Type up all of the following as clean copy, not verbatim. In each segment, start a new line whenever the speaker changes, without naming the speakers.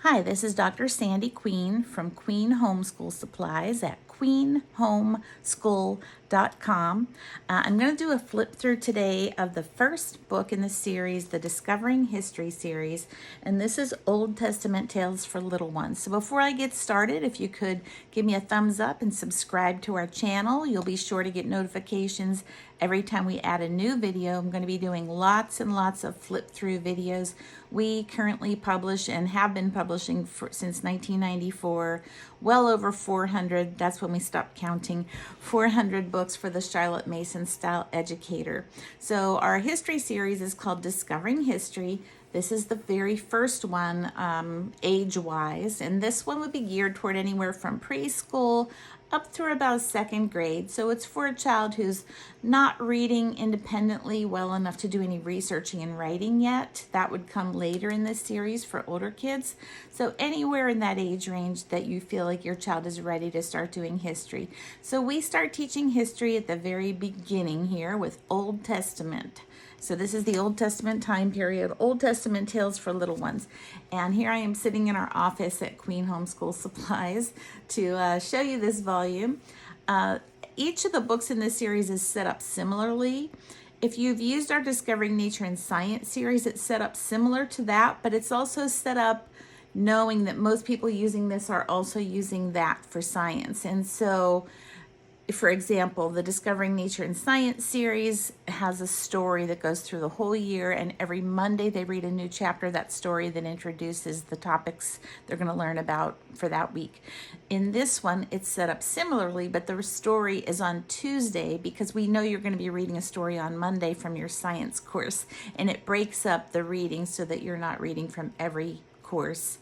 Hi, this is Dr. Sandy Queen from Queen Homeschool Supplies at queenhomeschool.com. I'm going to do a flip through today of the first book in the series, the Discovering History series, and this is Old Testament Tales for Little Ones. So before I get started, if you could give me a thumbs up and subscribe to our channel, you'll be sure to get notifications every time we add a new video. I'm going to be doing lots and lots of flip through videos. We currently publish and have been publishing since 1994, well over 400, that's when we stopped counting, 400 books for the Charlotte Mason Style Educator. So our history series is called Discovering History. This is the very first one, age-wise, and this one would be geared toward anywhere from preschool up through about second grade. So it's for a child who's not reading independently well enough to do any researching and writing yet. That would come later in this series for older kids. So anywhere in that age range that you feel like your child is ready to start doing history. So we start teaching history at the very beginning here with Old Testament. So this is the Old Testament time period, Old Testament Tales for Little Ones. And here I am sitting in our office at Queen Homeschool Supplies to show you this volume. Each of the books in this series is set up similarly. If you've used our Discovering Nature and Science series, it's set up similar to that, but it's also set up knowing that most people using this are also using that for science. And so, for example, the Discovering Nature and Science series has a story that goes through the whole year, and every Monday they read a new chapter of that story that introduces the topics they're going to learn about for that week. In this one, it's set up similarly, but the story is on Tuesday because we know you're going to be reading a story on Monday from your science course, and it breaks up the reading so that you're not reading from every course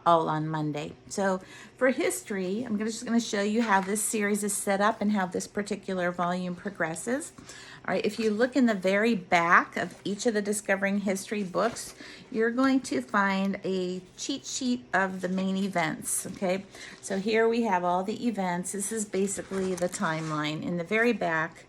all on Monday. So for history, I'm just going to show you how this series is set up and how this particular volume progresses. All right, if you look in the very back of each of the Discovering History books, you're going to find a cheat sheet of the main events, okay? So here we have all the events. This is basically the timeline in the very back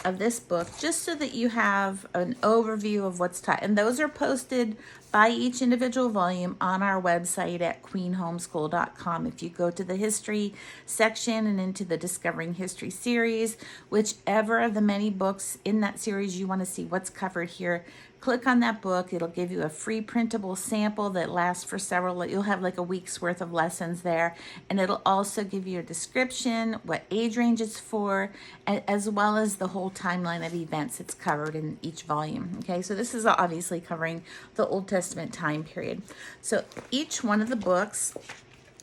of this book, just so that you have an overview of what's taught. And those are posted by each individual volume on our website at queenhomeschool.com. If you go to the history section and into the Discovering History series, whichever of the many books in that series you want to see what's covered here, click on that book. It'll give you a free printable sample that lasts for several, you'll have like a week's worth of lessons there. And it'll also give you a description, what age range it's for, as well as the whole timeline of events it's covered in each volume. Okay, so this is obviously covering the Old Testament time period. So each one of the books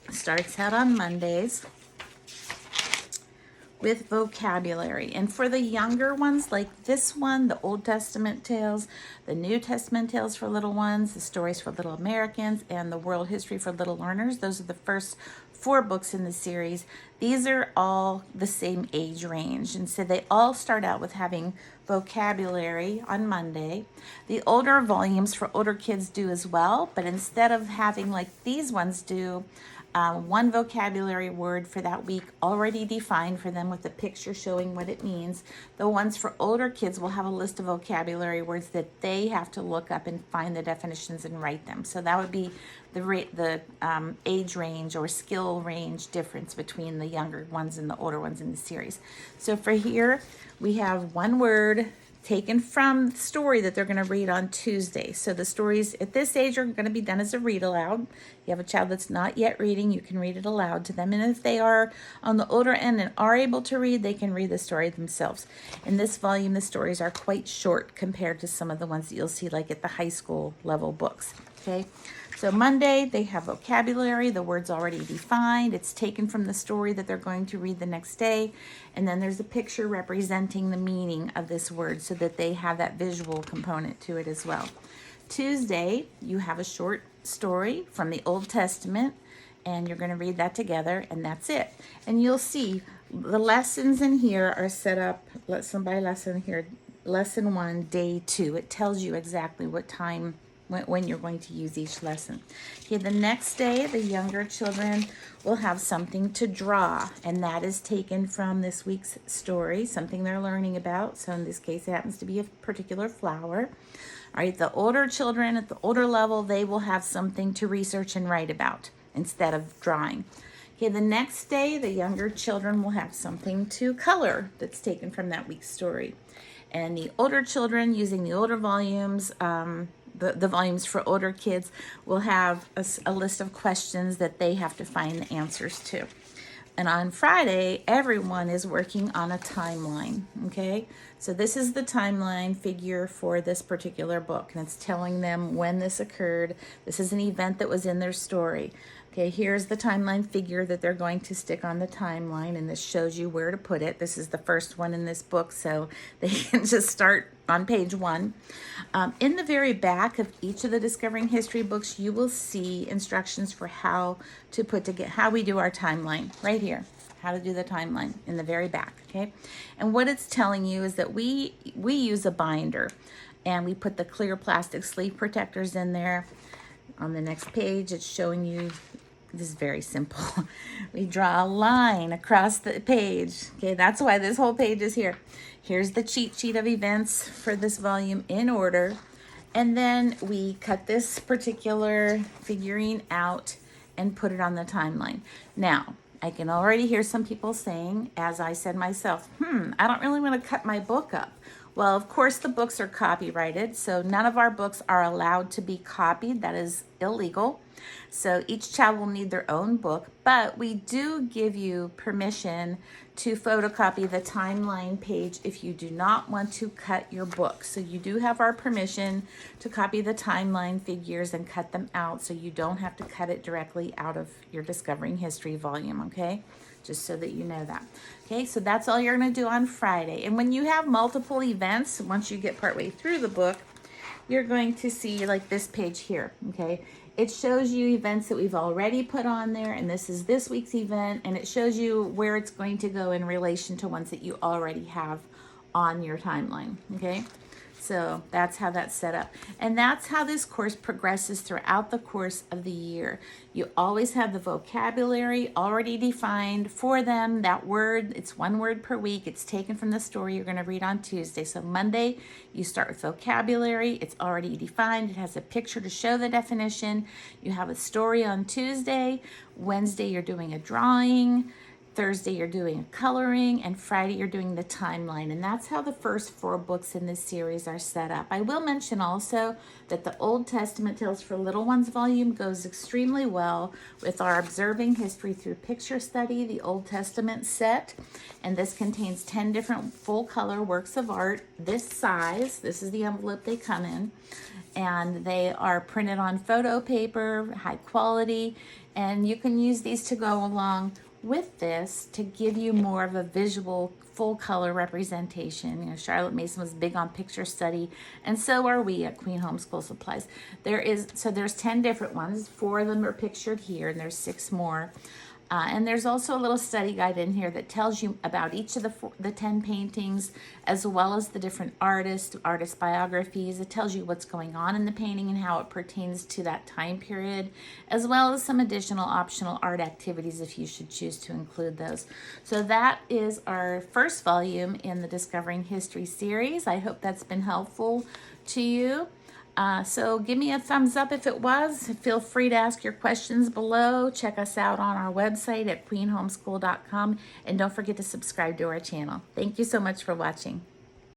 starts out on Mondays with vocabulary. And for the younger ones, like this one, the Old Testament tales, the New Testament tales for little ones, the stories for little Americans, and the world history for little learners, those are the first 4 books in the series. These are all the same age range, and so they all start out with having vocabulary on Monday. The older volumes for older kids do as well, but instead of having like these ones do, one vocabulary word for that week already defined for them with a picture showing what it means. The ones for older kids will have a list of vocabulary words that they have to look up and find the definitions and write them. So that would be the age range or skill range difference between the younger ones and the older ones in the series. So for here, we have one word taken from the story that they're going to read on Tuesday. So the stories at this age are going to be done as a read aloud. You have a child that's not yet reading, you can read it aloud to them. And if they are on the older end and are able to read, they can read the story themselves. In this volume, the stories are quite short compared to some of the ones that you'll see like at the high school level books. Okay, so Monday, they have vocabulary, the word's already defined, it's taken from the story that they're going to read the next day, and then there's a picture representing the meaning of this word so that they have that visual component to it as well. Tuesday, you have a short story from the Old Testament, and you're going to read that together, and that's it. And you'll see the lessons in here are set up lesson by lesson here. Lesson 1, day 2. It tells you exactly what time when you're going to use each lesson. Okay, the next day, the younger children will have something to draw, and that is taken from this week's story, something they're learning about. So in this case, it happens to be a particular flower. All right, the older children at the older level, they will have something to research and write about instead of drawing. Okay, the next day, the younger children will have something to color that's taken from that week's story. And the older children, using the older volumes, the volumes for older kids, will have a list of questions that they have to find the answers to. And on Friday, everyone is working on a timeline, okay? So this is the timeline figure for this particular book, and it's telling them when this occurred. This is an event that was in their story. Okay, here's the timeline figure that they're going to stick on the timeline, and this shows you where to put it. This is the first one in this book, so they can just start on page 1. In the very back of each of the Discovering History books, you will see instructions for how we do our timeline right here. How to do the timeline in the very back, okay? And what it's telling you is that we use a binder, and we put the clear plastic sleeve protectors in there. On the next page, it's showing you. This is very simple. We draw a line across the page. Okay, that's why this whole page is here. Here's the cheat sheet of events for this volume in order. And then we cut this particular figurine out and put it on the timeline. Now, I can already hear some people saying, as I said myself, I don't really want to cut my book up. Well, of course, the books are copyrighted, so none of our books are allowed to be copied. That is illegal. So each child will need their own book, but we do give you permission to photocopy the timeline page if you do not want to cut your book. So you do have our permission to copy the timeline figures and cut them out, so you don't have to cut it directly out of your Discovering History volume, okay? Just so that you know that. Okay, so that's all you're going to do on Friday. And when you have multiple events, once you get partway through the book, you're going to see like this page here, okay? It shows you events that we've already put on there, and this is this week's event, and it shows you where it's going to go in relation to ones that you already have on your timeline, okay? So that's how that's set up. And that's how this course progresses throughout the course of the year. You always have the vocabulary already defined for them. That word, it's one word per week. It's taken from the story you're going to read on Tuesday. So Monday, you start with vocabulary. It's already defined. It has a picture to show the definition. You have a story on Tuesday. Wednesday, you're doing a drawing. Thursday, you're doing a coloring, and Friday, you're doing the timeline. And that's how the first 4 books in this series are set up. I will mention also that the Old Testament Tales for Little Ones volume goes extremely well with our Observing History Through Picture Study, the Old Testament set. And this contains 10 different full-color works of art this size. This is the envelope they come in. And they are printed on photo paper, high quality. And you can use these to go along with this to give you more of a visual full color representation. You know, Charlotte Mason was big on picture study, and so are we at Queen Homeschool Supplies. There's 10 different ones. 4 of them are pictured here, and there's 6 more. And there's also a little study guide in here that tells you about each of the 10 paintings, as well as the different artist biographies. It tells you what's going on in the painting and how it pertains to that time period, as well as some additional optional art activities if you should choose to include those. So that is our first volume in the Discovering History series. I hope that's been helpful to you. So give me a thumbs up if it was. Feel free to ask your questions below. Check us out on our website at queenhomeschool.com. And don't forget to subscribe to our channel. Thank you so much for watching.